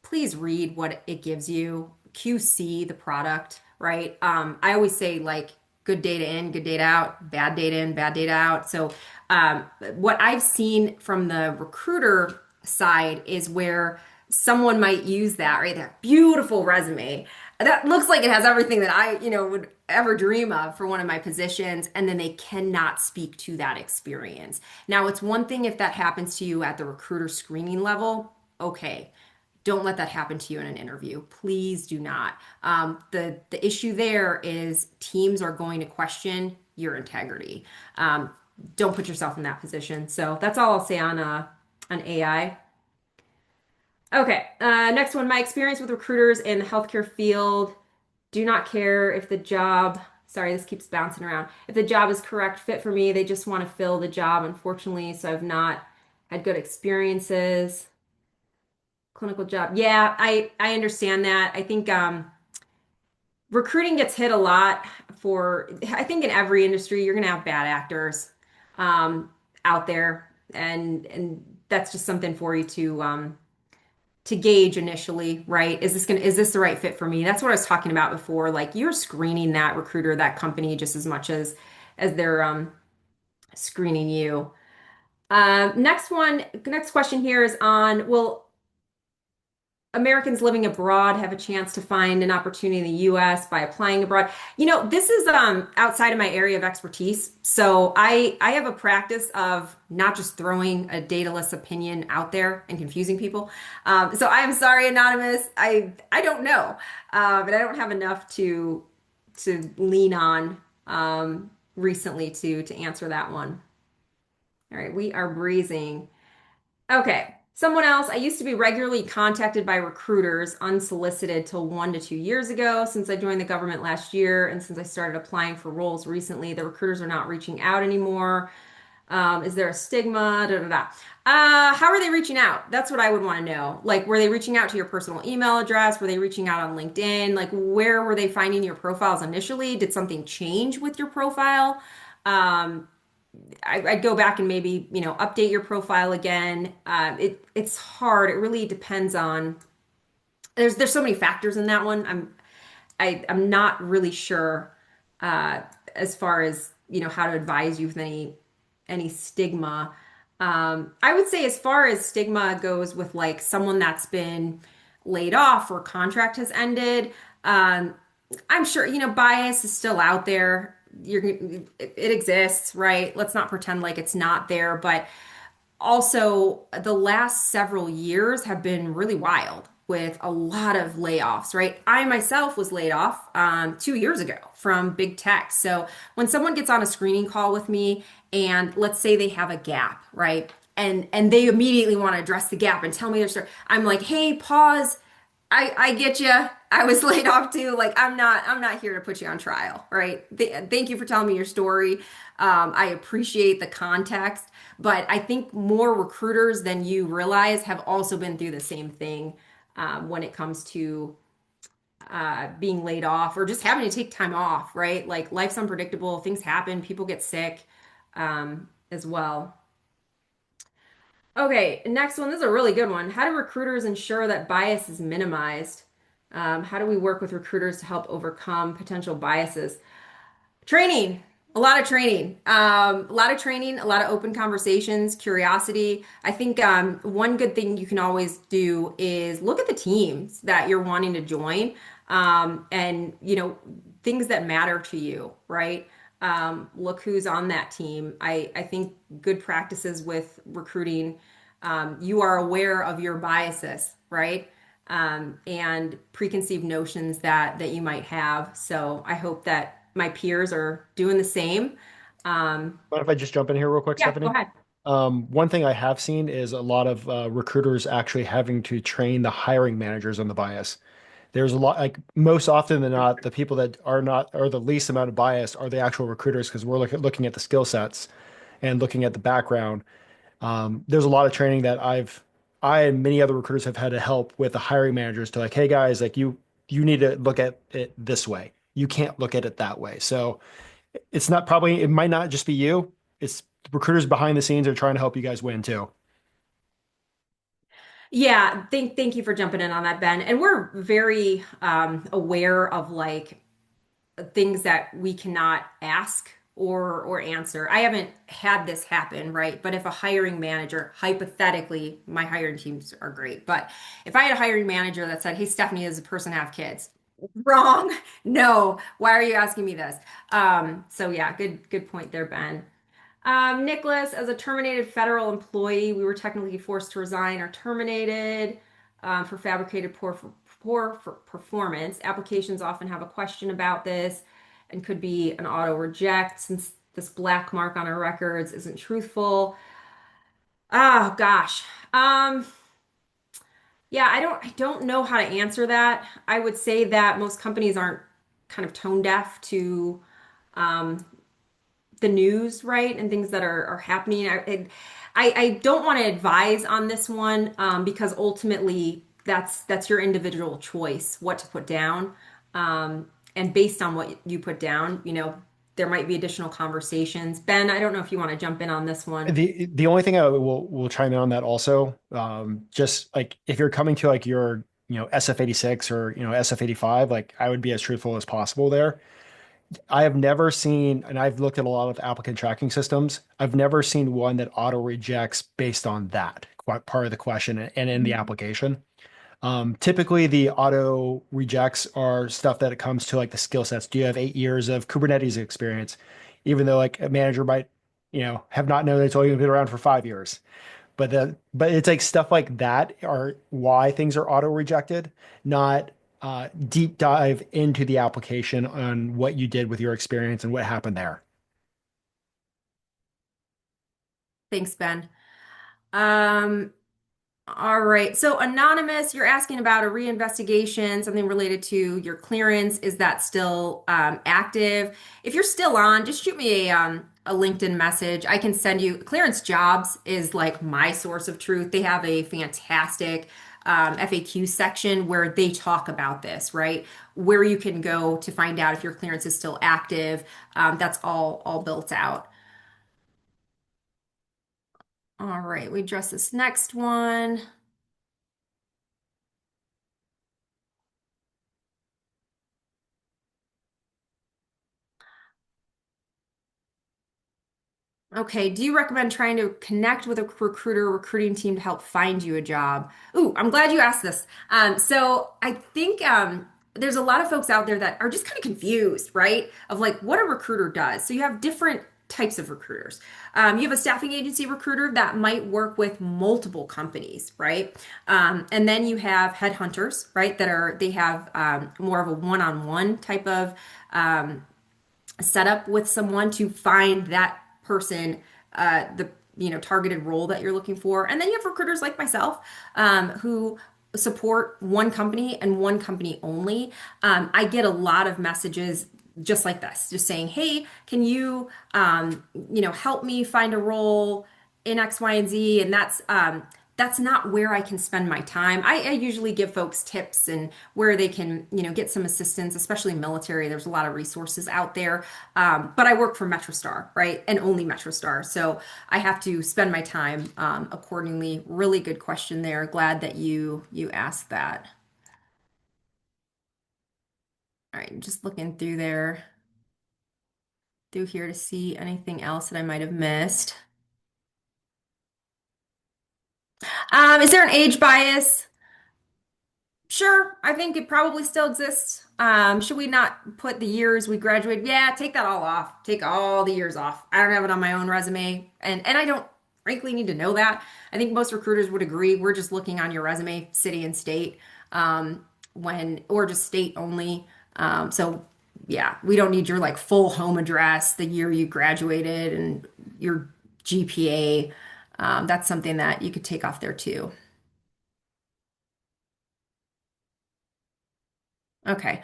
Please read what it gives you. QC the product, right? I always say like good data in, good data out, bad data in, bad data out. So um, what I've seen from the recruiter side is where someone might use that, right? That beautiful resume that looks like it has everything that I, would ever dream of for one of my positions, and then they cannot speak to that experience. Now, it's one thing if that happens to you at the recruiter screening level. Okay, don't let that happen to you in an interview. Please do not. The issue there is teams are going to question your integrity. Um, don't put yourself in that position. So that's all I'll say on AI. Okay, next one. My experience with recruiters in the healthcare field do not care if the job, sorry, this keeps bouncing around. If the job is correct fit for me, they just want to fill the job, unfortunately. So I've not had good experiences. Clinical job. Yeah, I understand that. I think recruiting gets hit a lot for, I think in every industry, you're going to have bad actors um, out there. And that's just something for you to gauge initially, right? Is this the right fit for me? That's what I was talking about before. Like you're screening that recruiter, that company just as much as they're screening you. Next question here is on, will Americans living abroad have a chance to find an opportunity in the US by applying abroad? This is outside of my area of expertise. So I have a practice of not just throwing a dataless opinion out there and confusing people. So I'm sorry, anonymous. I don't know, but I don't have enough to lean on recently to answer that one. All right, we are breezing. Okay. Someone else. I used to be regularly contacted by recruiters unsolicited till 1 to 2 years ago. Since I joined the government last year and since I started applying for roles recently, the recruiters are not reaching out anymore. Is there a stigma? Da, da, da. How are they reaching out? That's what I would want to know. Like, were they reaching out to your personal email address? Were they reaching out on LinkedIn? Like, where were they finding your profiles initially? Did something change with your profile? Um, I'd go back and maybe, update your profile again. It's hard. It really depends on there's so many factors in that one. I'm not really sure uh, as far as, how to advise you with any stigma. I would say as far as stigma goes with like someone that's been laid off or contract has ended, um, I'm sure, bias is still out there. It exists, right? Let's not pretend like it's not there, but also the last several years have been really wild with a lot of layoffs, right? I myself was laid off 2 years ago from big tech. So when someone gets on a screening call with me and let's say they have a gap, right? And they immediately want to address the gap and tell me their story. I'm like, hey, pause. I get you. I was laid off too. Like I'm not here to put you on trial, right? Thank you for telling me your story. I appreciate the context, but I think more recruiters than you realize have also been through the same thing when it comes to being laid off or just having to take time off, right? Like life's unpredictable, things happen, people get sick as well. Okay, next one. This is a really good one. How do recruiters ensure that bias is minimized? How do we work with recruiters to help overcome potential biases? Training, a lot of training, a lot of training, a lot of open conversations, curiosity. I think one good thing you can always do is look at the teams that you're wanting to join, and things that matter to you, right? Look who's on that team. I think good practices with recruiting. You are aware of your biases, right? And preconceived notions that you might have. So I hope that my peers are doing the same. But if I just jump in here real quick, Yeah, go Stephanie? ahead. One thing I have seen is a lot of recruiters actually having to train the hiring managers on the bias. There's a lot, like most often than not, the people that are not are the least amount of bias are the actual recruiters because we're looking at the skill sets and looking at the background. There's a lot of training that I and many other recruiters have had to help with the hiring managers to like, hey guys, like you need to look at it this way. You can't look at it that way. So it's not probably it might not just be you. It's recruiters behind the scenes are trying to help you guys win too. Yeah, thank you for jumping in on that, Ben. And we're very aware of like things that we cannot ask or answer. I haven't had this happen, right? But if a hiring manager, hypothetically, my hiring teams are great, but if I had a hiring manager that said, "Hey, Stephanie, does a person have kids?" Wrong. No. Why are you asking me this? So yeah, good point there, Ben. Nicholas, as a terminated federal employee, we were technically forced to resign or terminated for fabricated poor performance. Applications often have a question about this and could be an auto reject since this black mark on our records isn't truthful. Oh gosh. Um, yeah, I don't know how to answer that. I would say that most companies aren't kind of tone deaf to um, the news, right, and things that are happening. I don't want to advise on this one because ultimately that's your individual choice what to put down, and based on what you put down, there might be additional conversations. Ben, I don't know if you want to jump in on this one. The only thing I will chime in on that also, just like if you're coming to like your, SF-86 or, SF-85, like I would be as truthful as possible there. I have never seen, and I've looked at a lot of applicant tracking systems. I've never seen one that auto rejects based on that part of the question and in the application. Typically, the auto rejects are stuff that it comes to like the skill sets. Do you have 8 years of Kubernetes experience? Even though like a manager might, have not known it's only been around for 5 years. But it's like stuff like that are why things are auto rejected, not deep dive into the application on what you did with your experience and what happened there. Thanks, Ben. Um, All right. So, Anonymous, you're asking about a reinvestigation, something related to your clearance. Is that still active? If you're still on, just shoot me a LinkedIn message. I can send you. Clearance Jobs is like my source of truth. They have a fantastic FAQ section where they talk about this, right? Where you can go to find out if your clearance is still active. That's all built out. All right. We address this next one. Okay, do you recommend trying to connect with a recruiter or recruiting team to help find you a job? Ooh, I'm glad you asked this. So I think there's a lot of folks out there that are just kind of confused, right? Of like what a recruiter does. So you have different types of recruiters. You have a staffing agency recruiter that might work with multiple companies, right? And then you have headhunters, right? They have more of a one-on-one type of set up with someone to find that person the targeted role that you're looking for. And then you have recruiters like myself who support one company and one company only. I get a lot of messages just like this, just saying, "Hey, can you help me find a role in X, Y, and Z?" And that's not where I can spend my time. I usually give folks tips and where they can, get some assistance, especially military. There's a lot of resources out there. But I work for MetroStar, right? And only MetroStar. So I have to spend my time accordingly. Really good question there. Glad that you asked that. All right, just looking through here to see anything else that I might have missed. Is there an age bias? Sure, I think it probably still exists. Should we not put the years we graduated? Yeah, take that all off. Take all the years off. I don't have it on my own resume, and I don't frankly need to know that. I think most recruiters would agree. We're just looking on your resume, city and state, when or just state only. So yeah, we don't need your like full home address, the year you graduated, and your GPA. That's something that you could take off there too. Okay.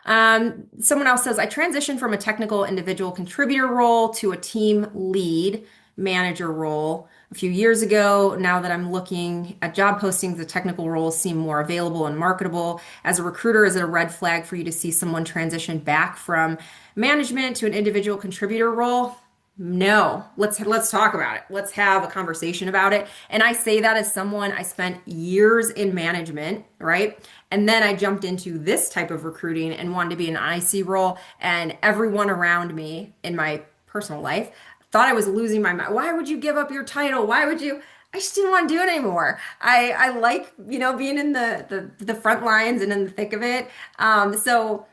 Someone else says, I transitioned from a technical individual contributor role to a team lead manager role a few years ago. Now that I'm looking at job postings, the technical roles seem more available and marketable. As a recruiter, is it a red flag for you to see someone transition back from management to an individual contributor role? No, let's talk about it. Let's have a conversation about it. And I say that as someone I spent years in management, right? And then I jumped into this type of recruiting and wanted to be an IC role, and everyone around me in my personal life thought I was losing my mind. Why would you give up your title? Why would you? I just didn't want to do it anymore. I like, being in the front lines and in the thick of it. So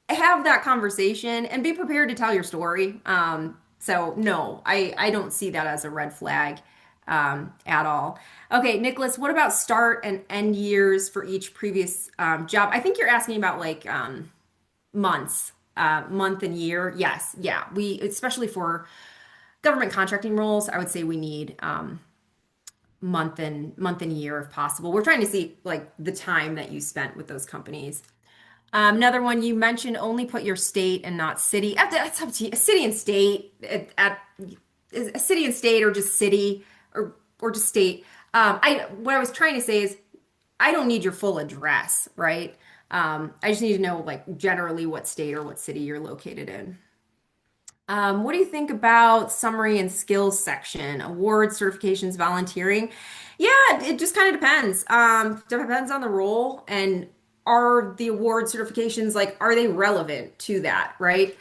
have that conversation and be prepared to tell your story. So no, I don't see that as a red flag at all. Okay, Nicholas, what about start and end years for each previous job? I think you're asking about like months, month and year. Yes, yeah. We especially for government contracting roles, I would say we need month and year if possible. We're trying to see like the time that you spent with those companies. Another one you mentioned, only put your state and not city. That's up to you. A city and state a city and state or just city or just state. I what I was trying to say is I don't need your full address, right? I just need to know like generally what state or what city you're located in. What do you think about summary and skills section, awards, certifications, volunteering? Yeah, it just kind of depends. Depends on the role and are the award certifications like are they relevant to that, right?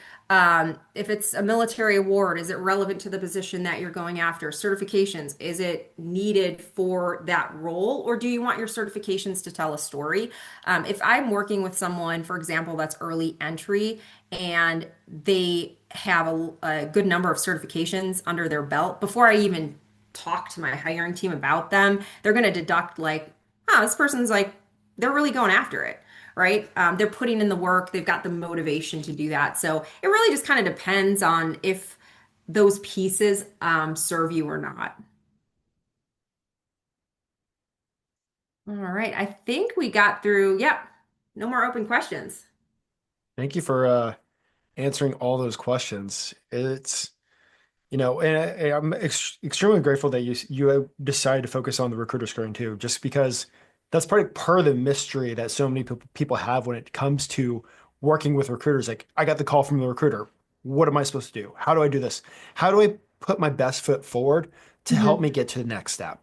If it's a military award, is it relevant to the position that you're going after? Certifications, is it needed for that role, or do you want your certifications to tell a story? If I'm working with someone, for example, that's early entry and they have a good number of certifications under their belt, before I even talk to my hiring team about them, they're going to deduct like, oh, this person's like, they're really going after it, right? They're putting in the work, they've got the motivation to do that. So it really just kind of depends on if those pieces serve you or not. All right, I think we got through, yep, no more open questions. Thank you for answering all those questions. It's and I'm extremely grateful that you decided to focus on the recruiter screen too, just because that's part of the mystery that so many people have when it comes to working with recruiters. Like, I got the call from the recruiter. What am I supposed to do? How do I do this? How do I put my best foot forward to help Mhm. me get to the next step?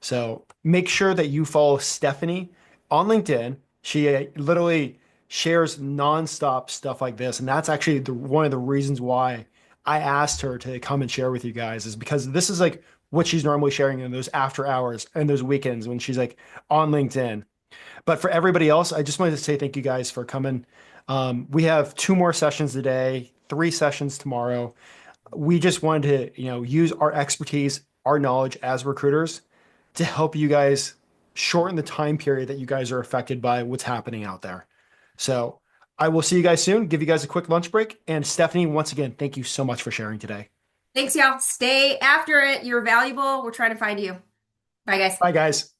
So make sure that you follow Stephanie on LinkedIn. She literally shares nonstop stuff like this. And that's actually one of the reasons why I asked her to come and share with you guys, is because this is like what she's normally sharing in those after hours and those weekends when she's like on LinkedIn. But for everybody else, I just wanted to say thank you guys for coming. We have 2 more sessions today, 3 sessions tomorrow. We just wanted to, use our expertise, our knowledge as recruiters to help you guys shorten the time period that you guys are affected by what's happening out there. So I will see you guys soon. Give you guys a quick lunch break. And Stephanie, once again, thank you so much for sharing today. Thanks, y'all. Stay after it. You're valuable. We're trying to find you. Bye, guys. Bye, guys.